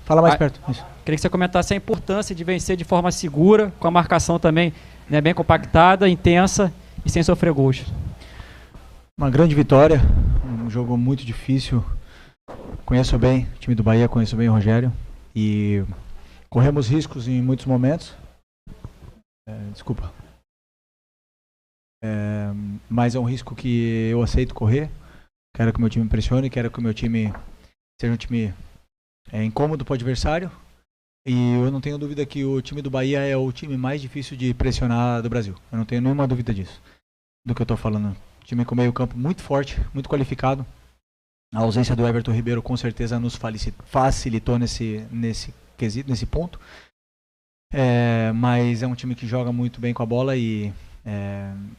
Fala mais perto. Isso. Queria que você comentasse a importância de vencer de forma segura, com a marcação também, né, bem compactada, intensa e sem sofrer gols. Uma grande vitória, um jogo muito difícil. Conheço bem o time do Bahia, conheço bem o Rogério e corremos riscos em muitos momentos. Mas é um risco que eu aceito correr. Quero que o meu time pressione, quero que o meu time seja um time incômodo para o adversário. E eu não tenho dúvida que o time do Bahia é o time mais difícil de pressionar do Brasil. Eu não tenho nenhuma dúvida disso, do que eu estou falando. Time com meio campo muito forte, muito qualificado. A ausência do Everton Ribeiro com certeza nos facilitou nesse quesito, nesse ponto. Mas é um time que joga muito bem com a bola e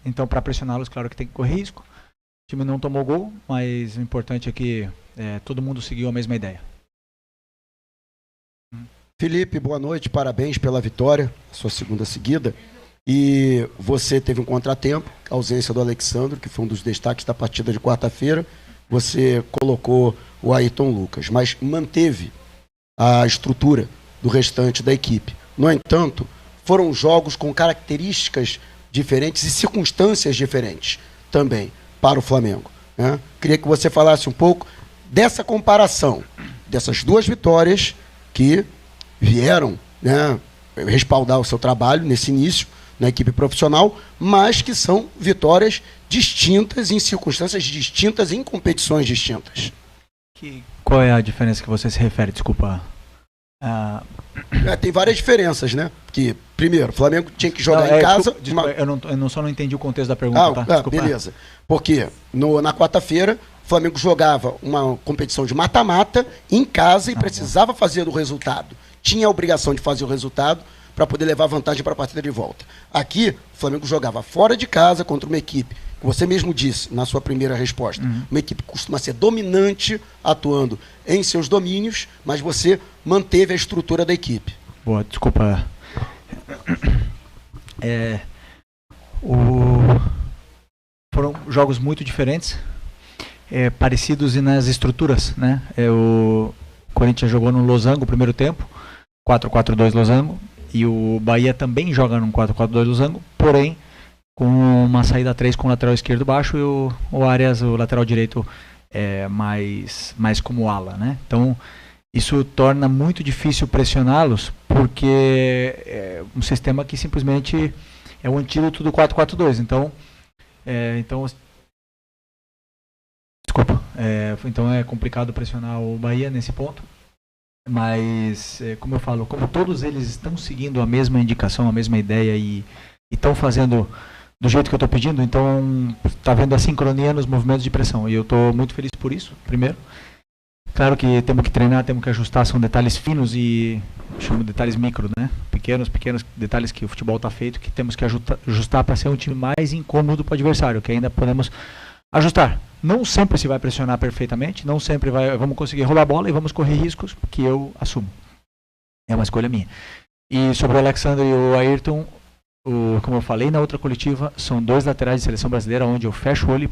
então para pressioná-los, claro que tem que correr risco. O time não tomou gol, mas o importante é que todo mundo seguiu a mesma ideia. Felipe, boa noite, parabéns pela vitória, sua segunda seguida. E você teve um contratempo, a ausência do Alexandre, que foi um dos destaques da partida de quarta-feira. Você colocou o Ayrton Lucas, mas manteve a estrutura do restante da equipe. No entanto, foram jogos com características diferentes e circunstâncias diferentes também para o Flamengo, né? Queria que você falasse um pouco dessa comparação, dessas duas vitórias que vieram, né, respaldar o seu trabalho nesse início na equipe profissional, mas que são vitórias distintas, em circunstâncias distintas, em competições distintas. Qual é a diferença que você se refere? Desculpa. Tem várias diferenças, né? Porque, primeiro, o Flamengo tinha que jogar em casa... Desculpa, eu só não entendi o contexto da pergunta, tá? Beleza. Porque na quarta-feira, o Flamengo jogava uma competição de mata-mata em casa e precisava fazer o resultado. Tinha a obrigação de fazer o resultado para poder levar vantagem para a partida de volta. Aqui, o Flamengo jogava fora de casa contra uma equipe, que você mesmo disse na sua primeira resposta, uma equipe que costuma ser dominante, atuando em seus domínios, mas você manteve a estrutura da equipe. Boa, desculpa. Foram jogos muito diferentes, parecidos nas estruturas, né? O Corinthians jogou no Losango o primeiro tempo, 4-4-2 Losango, e o Bahia também joga num 4-4-2 Losango, porém com uma saída 3 com o lateral esquerdo baixo e o Arias, o lateral direito, mais como ala, né? Então isso torna muito difícil pressioná-los, porque é um sistema que simplesmente é o antídoto do 4-4-2. Então é complicado pressionar o Bahia nesse ponto. Mas, como eu falo, como todos eles estão seguindo a mesma indicação, a mesma ideia e estão fazendo do jeito que eu estou pedindo, então está vendo a sincronia nos movimentos de pressão. E eu estou muito feliz por isso, primeiro. Claro que temos que treinar, temos que ajustar, são detalhes finos e chamo de detalhes micro, né? Pequenos detalhes que o futebol está feito, que temos que ajustar para ser um time mais incômodo para o adversário, que ainda podemos ajustar. Não sempre se vai pressionar perfeitamente, não sempre vamos conseguir rolar a bola e vamos correr riscos que eu assumo. É uma escolha minha. E sobre o Alexandre e o Ayrton, como eu falei na outra coletiva, são dois laterais de seleção brasileira onde eu fecho o olho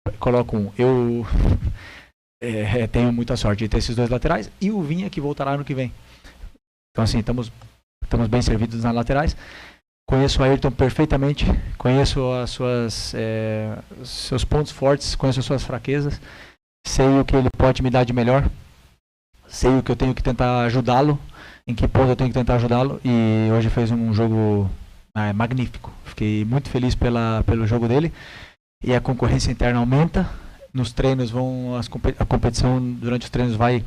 e coloco um. Eu tenho muita sorte de ter esses dois laterais e o Vinha que voltará ano que vem. Então assim, estamos bem servidos nas laterais. Conheço o Ayrton perfeitamente, conheço seus pontos fortes, conheço as suas fraquezas, sei o que ele pode me dar de melhor, sei o que eu tenho que tentar ajudá-lo, em que ponto eu tenho que tentar ajudá-lo, e hoje fez um jogo magnífico. Fiquei muito feliz pelo jogo dele, e a concorrência interna aumenta, nos treinos a competição durante os treinos vai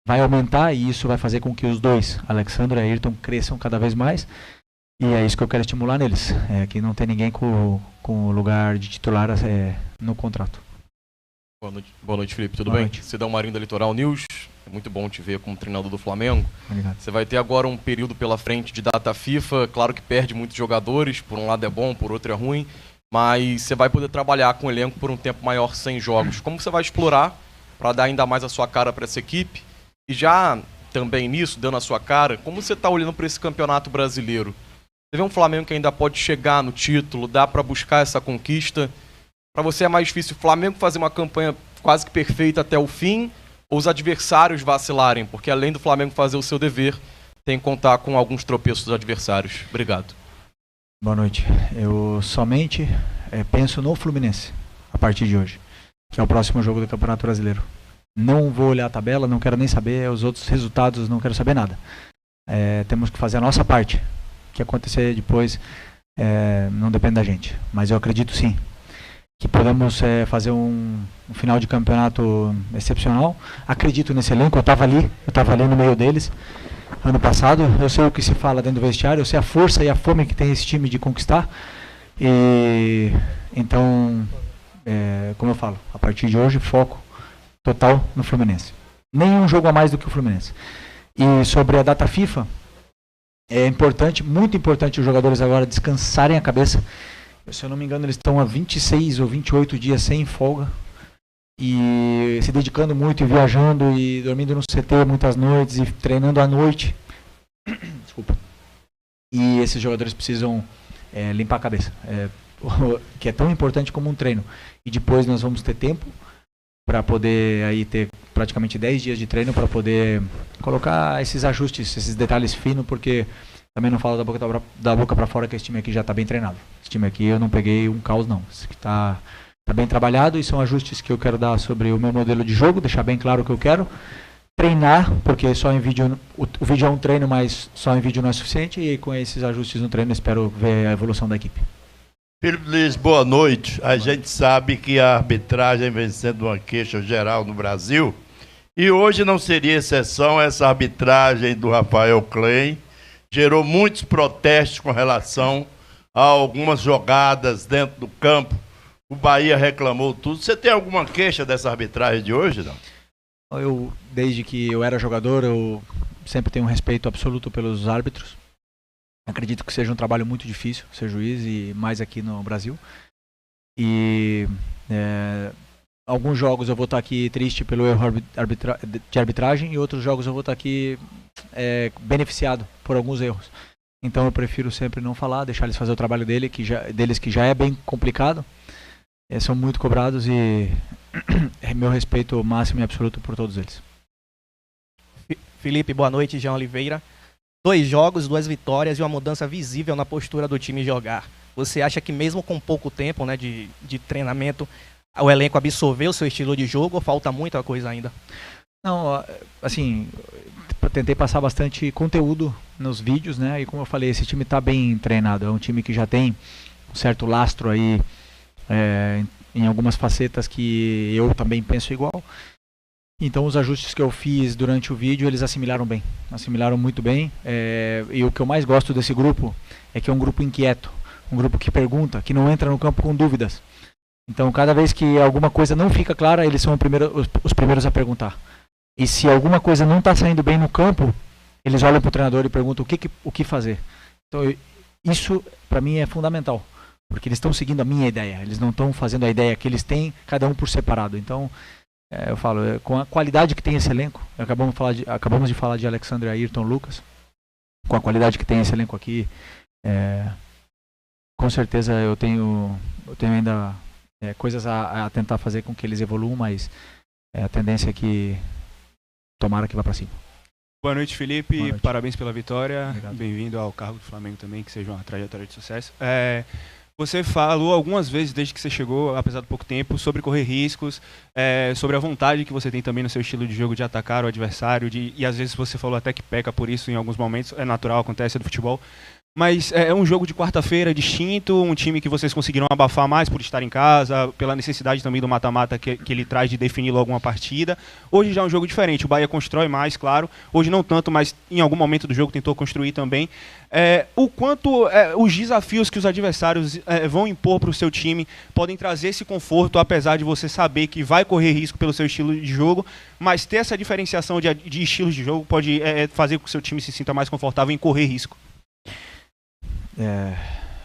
aumentar, e isso vai fazer com que os dois, Alexandre e Ayrton, cresçam cada vez mais. E é isso que eu quero estimular neles, que não tem ninguém com o lugar de titular no contrato. Boa noite, Felipe, tudo Boa bem? noite. Cidão Marinho da Litoral News, é muito bom te ver como treinador do Flamengo. Obrigado. Você vai ter agora um período pela frente de data FIFA, claro que perde muitos jogadores, por um lado é bom, por outro é ruim, mas você vai poder trabalhar com o elenco por um tempo maior sem jogos. Como você vai explorar para dar ainda mais a sua cara para essa equipe? E já também nisso, dando a sua cara, como você está olhando para esse campeonato brasileiro? Você vê um Flamengo que ainda pode chegar no título, dá para buscar essa conquista? Para você é mais difícil o Flamengo fazer uma campanha quase que perfeita até o fim? ou os adversários vacilarem? Porque além do Flamengo fazer o seu dever, tem que contar com alguns tropeços dos adversários. Obrigado. Boa noite. Eu somente penso no Fluminense a partir de hoje, que é o próximo jogo do Campeonato Brasileiro. Não vou olhar a tabela, não quero nem saber os outros resultados, não quero saber nada. Temos que fazer a nossa parte. O que acontecer depois não depende da gente. Mas eu acredito sim que podemos fazer um final de campeonato excepcional. Acredito nesse elenco, eu estava ali no meio deles ano passado. Eu sei o que se fala dentro do vestiário, eu sei a força e a fome que tem esse time de conquistar. E então, como eu falo, a partir de hoje, foco total no Fluminense. Nenhum jogo a mais do que o Fluminense. E sobre a data FIFA, é importante, muito importante os jogadores agora descansarem a cabeça. Se eu não me engano, eles estão há 26 ou 28 dias sem folga. E se dedicando muito e viajando e dormindo no CT muitas noites e treinando à noite. Desculpa. E esses jogadores precisam limpar a cabeça. Que é tão importante como um treino. E depois nós vamos ter tempo para poder aí ter praticamente 10 dias de treino para poder colocar esses ajustes, esses detalhes finos, porque também não falo da boca para fora que esse time aqui já está bem treinado. Esse time aqui eu não peguei um caos não. Esse aqui está bem trabalhado e são ajustes que eu quero dar sobre o meu modelo de jogo, deixar bem claro o que eu quero. Treinar, porque só em vídeo, o vídeo é um treino, mas só em vídeo não é suficiente, e com esses ajustes no treino espero ver a evolução da equipe. Felipe Luiz, boa noite. A gente sabe que a arbitragem vem sendo uma queixa geral no Brasil, e hoje não seria exceção. Essa arbitragem do Rafael Klein gerou muitos protestos com relação a algumas jogadas dentro do campo. O Bahia reclamou tudo. Você tem alguma queixa dessa arbitragem de hoje, não? Desde que eu era jogador, eu sempre tenho um respeito absoluto pelos árbitros. Acredito que seja um trabalho muito difícil ser juiz, e mais aqui no Brasil. E alguns jogos eu vou estar aqui triste pelo erro de arbitragem, e outros jogos eu vou estar aqui beneficiado por alguns erros. Então eu prefiro sempre não falar, deixar eles fazer o trabalho deles, que já é bem complicado. São muito cobrados e meu respeito máximo e absoluto por todos eles. Felipe, boa noite. Jean Oliveira. 2 jogos, 2 vitórias e uma mudança visível na postura do time jogar. Você acha que mesmo com pouco tempo, né, de treinamento, o elenco absorveu o seu estilo de jogo, ou falta muita coisa ainda? Não, assim, tentei passar bastante conteúdo nos vídeos, né? E como eu falei, esse time está bem treinado. É um time que já tem um certo lastro aí em algumas facetas que eu também penso igual. Então os ajustes que eu fiz durante o vídeo, eles assimilaram muito bem. E o que eu mais gosto desse grupo é que é um grupo inquieto, um grupo que pergunta, que não entra no campo com dúvidas. Então cada vez que alguma coisa não fica clara, eles são os primeiros a perguntar. E se alguma coisa não está saindo bem no campo, eles olham para o treinador e perguntam o que fazer. Então isso para mim é fundamental, porque eles estão seguindo a minha ideia, eles não estão fazendo a ideia que eles têm, cada um por separado. Então eu falo, com a qualidade que tem esse elenco, acabamos de falar de Alexandre, Ayrton, Lucas, com a qualidade que tem esse elenco aqui, com certeza eu tenho ainda coisas a tentar fazer com que eles evoluam, mas a tendência é que tomara que vá para cima. Boa noite, Felipe. Boa noite. Parabéns pela vitória. Obrigado. Bem-vindo ao cargo do Flamengo também, que seja uma trajetória de sucesso. Você falou algumas vezes, desde que você chegou, apesar do pouco tempo, sobre correr riscos, sobre a vontade que você tem também no seu estilo de jogo de atacar o adversário, e às vezes você falou até que peca por isso em alguns momentos, é natural, acontece do futebol. Mas é um jogo de quarta-feira distinto, um time que vocês conseguiram abafar mais por estar em casa, pela necessidade também do mata-mata que ele traz de definir logo uma partida. Hoje já é um jogo diferente, o Bahia constrói mais, claro. Hoje não tanto, mas em algum momento do jogo tentou construir também. O quanto os desafios que os adversários vão impor para o seu time podem trazer esse conforto, apesar de você saber que vai correr risco pelo seu estilo de jogo, mas ter essa diferenciação de estilos de jogo pode fazer com que o seu time se sinta mais confortável em correr risco.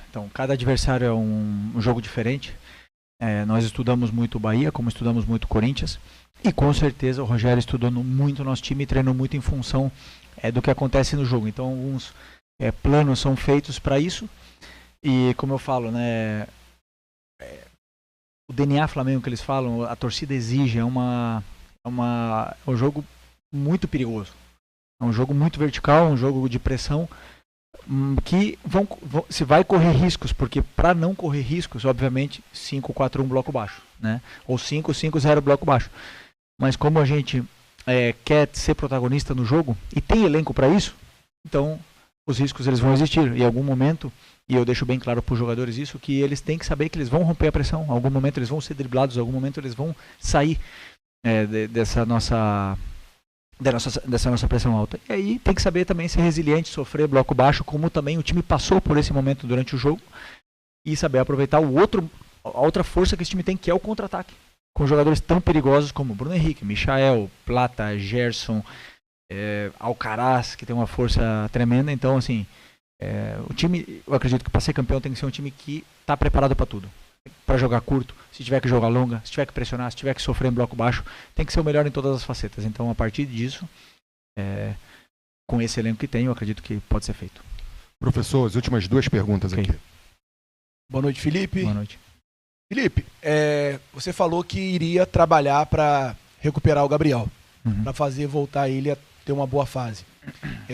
Então, cada adversário é um jogo diferente. Nós estudamos muito o Bahia, como estudamos muito o Corinthians, e com certeza o Rogério estudou muito o nosso time e treinou muito em função do que acontece no jogo. Então, alguns planos são feitos para isso, e como eu falo, né, o DNA Flamengo que eles falam, a torcida exige, é um jogo muito perigoso. É um jogo muito vertical, um jogo de pressão que se vai correr riscos, porque para não correr riscos, obviamente, 5-4-1 bloco baixo, né? Ou 5-5-0 bloco baixo. Mas como a gente quer ser protagonista no jogo e tem elenco para isso, então os riscos eles vão existir. Em algum momento, e eu deixo bem claro para os jogadores isso, que eles têm que saber que eles vão romper a pressão. Em algum momento eles vão ser driblados, em algum momento eles vão sair dessa nossa pressão alta. E aí tem que saber também ser resiliente, sofrer bloco baixo, como também o time passou por esse momento durante o jogo, e saber aproveitar a outra força que esse time tem, que é o contra-ataque. Com jogadores tão perigosos como Bruno Henrique, Michael, Plata, Gerson, Alcaraz, que tem uma força tremenda. Então, assim, o time, eu acredito que para ser campeão tem que ser um time que está preparado para tudo. Para jogar curto, se tiver que jogar longa, se tiver que pressionar, se tiver que sofrer em bloco baixo, tem que ser o melhor em todas as facetas. Então, a partir disso, com esse elenco que tem, eu acredito que pode ser feito. Professor, as últimas 2 perguntas aqui. Boa noite, Felipe. Boa noite. Felipe, você falou que iria trabalhar para recuperar o Gabriel, para fazer voltar ele a ter uma boa fase.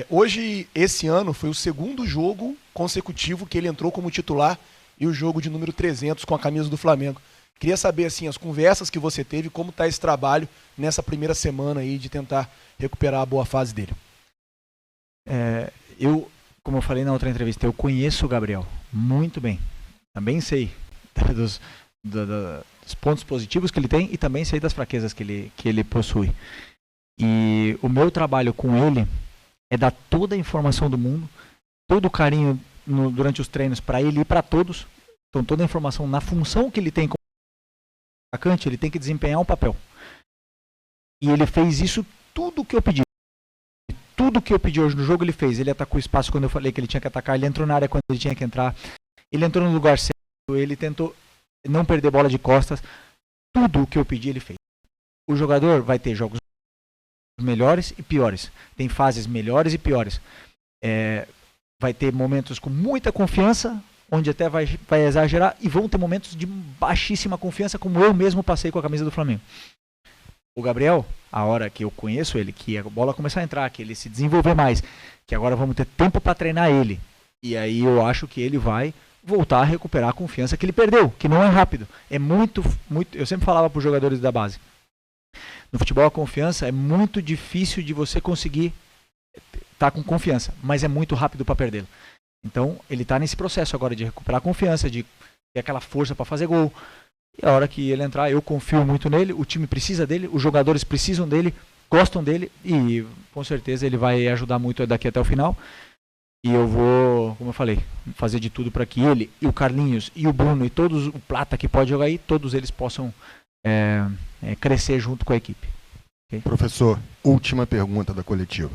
Hoje, esse ano, foi o 2º jogo consecutivo que ele entrou como titular e o jogo de número 300 com a camisa do Flamengo. Queria saber, assim, as conversas que você teve, como está esse trabalho nessa primeira semana aí de tentar recuperar a boa fase dele. Como eu falei na outra entrevista, eu conheço o Gabriel muito bem. Também sei dos pontos positivos que ele tem e também sei das fraquezas que ele possui. E o meu trabalho com ele é dar toda a informação do mundo, todo o carinho durante os treinos para ele e para todos. Então toda a informação na função que ele tem como atacante, ele tem que desempenhar um papel. E ele fez isso tudo que eu pedi. Tudo que eu pedi hoje no jogo ele fez. Ele atacou o espaço quando eu falei que ele tinha que atacar, ele entrou na área quando ele tinha que entrar, ele entrou no lugar certo, ele tentou não perder bola de costas. Tudo o que eu pedi ele fez. O jogador vai ter jogos melhores e piores. Tem fases melhores e piores. Vai ter momentos com muita confiança, onde até vai exagerar, e vão ter momentos de baixíssima confiança, como eu mesmo passei com a camisa do Flamengo. O Gabriel, a hora que eu conheço ele, que a bola começar a entrar, que ele se desenvolver mais, que agora vamos ter tempo para treinar ele, e aí eu acho que ele vai voltar a recuperar a confiança que ele perdeu, que não é rápido. É muito, eu sempre falava para os jogadores da base, no futebol a confiança é muito difícil de você conseguir estar com confiança, mas é muito rápido para perdê-lo. Então ele está nesse processo agora de recuperar a confiança, de ter aquela força para fazer gol. E a hora que ele entrar, eu confio muito nele, o time precisa dele, os jogadores precisam dele, gostam dele, e com certeza ele vai ajudar muito daqui até o final. E eu vou, como eu falei, fazer de tudo para que ele, e o Carlinhos, e o Bruno, e todos, o Plata que pode jogar aí, todos eles possam crescer junto com a equipe. Okay? Professor, última pergunta da coletiva.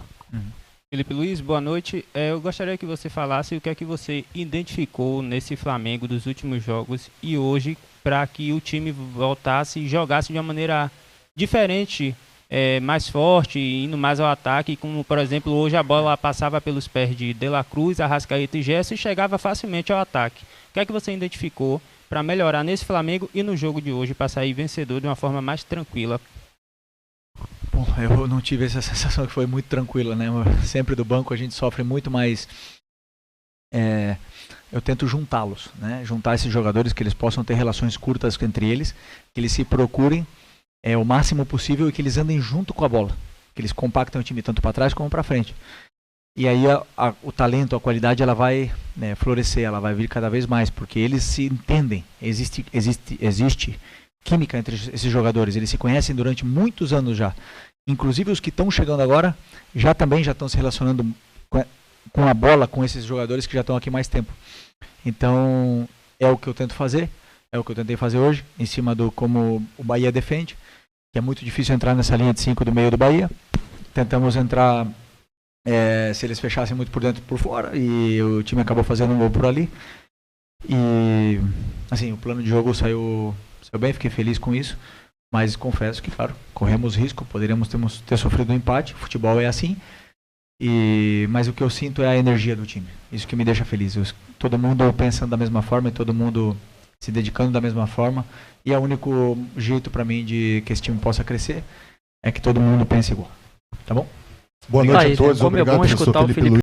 Felipe Luiz, boa noite. Eu gostaria que você falasse o que é que você identificou nesse Flamengo dos últimos jogos e hoje para que o time voltasse e jogasse de uma maneira diferente, mais forte, indo mais ao ataque, como por exemplo hoje a bola passava pelos pés de De La Cruz, Arrascaeta e Gerson e chegava facilmente ao ataque. O que é que você identificou para melhorar nesse Flamengo e no jogo de hoje para sair vencedor de uma forma mais tranquila? Bom, eu não tive essa sensação que foi muito tranquila, né? Sempre do banco a gente sofre muito, mas eu tento juntá-los, né? Juntar esses jogadores, que eles possam ter relações curtas entre eles, que eles se procurem o máximo possível e que eles andem junto com a bola, que eles compactam o time tanto para trás como para frente. E aí o talento, a qualidade, ela vai florescer, ela vai vir cada vez mais, porque eles se entendem, existe química entre esses jogadores, eles se conhecem durante muitos anos já. Inclusive os que estão chegando agora também já estão se relacionando com a bola, com esses jogadores que já estão aqui mais tempo. Então é o que eu tento fazer, é o que eu tentei fazer hoje, em cima do como o Bahia defende, que é muito difícil entrar nessa linha de 5 do meio do Bahia. Tentamos entrar, se eles fechassem muito por dentro e por fora, e o time acabou fazendo um gol por ali. E assim, o plano de jogo saiu bem, fiquei feliz com isso, mas confesso que, claro, corremos risco, poderíamos ter sofrido um empate, o futebol é assim, mas o que eu sinto é a energia do time, isso que me deixa feliz, todo mundo pensando da mesma forma e todo mundo se dedicando da mesma forma, e é o único jeito para mim de que esse time possa crescer, é que todo mundo pense igual. Tá bom? Boa noite Aí, a todos. como é Obrigado, bom professor escutar o Felipe Felipe Luiz.